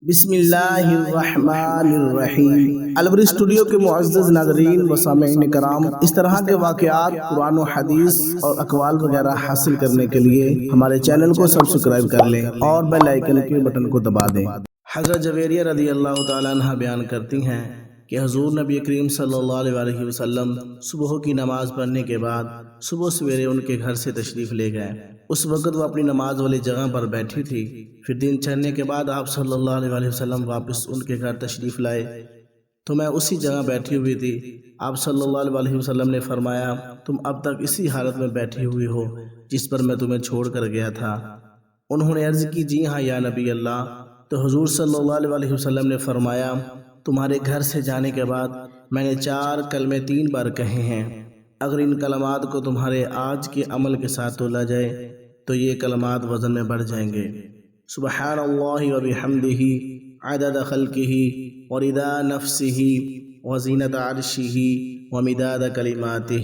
بسم اللہ الرحمن الرحیم۔ البری اسٹوڈیو کے معزز ناظرین و سامعین کرام، اس طرح کے واقعات، قرآن و حدیث اور اقوال وغیرہ حاصل کرنے کے لیے ہمارے چینل کو سبسکرائب کر لیں اور بیل آئیکن کے بٹن کو دبا دیں۔ حضرت جویریہ رضی اللہ تعالیٰ عنہ بیان کرتی ہیں کہ حضور نبی کریم صلی اللہ علیہ وسلم صبح کی نماز پڑھنے کے بعد صبح سویرے ان کے گھر سے تشریف لے گئے۔ اس وقت وہ اپنی نماز والی جگہ پر بیٹھی تھی۔ پھر دن چڑھنے کے بعد آپ صلی اللہ علیہ وسلم واپس ان کے گھر تشریف لائے تو میں اسی جگہ بیٹھی ہوئی تھی۔ آپ صلی اللہ علیہ وسلم نے فرمایا، تم اب تک اسی حالت میں بیٹھی ہوئی ہو جس پر میں تمہیں چھوڑ کر گیا تھا۔ انہوں نے عرض کی، جی ہاں یا نبی اللہ۔ تو حضور صلی اللہ علیہ وسلم نے فرمایا، تمہارے گھر سے جانے کے بعد میں نے 4 کلمے 3 بار کہے ہیں۔ اگر ان کلمات کو تمہارے آج کے عمل کے ساتھ تولا جائے تو یہ کلمات وزن میں بڑھ جائیں گے۔ سبحان اللہ و بحمدہ عدد خلقہ ورضا نفسہ وزینت عرشہ ومداد کلماتہ۔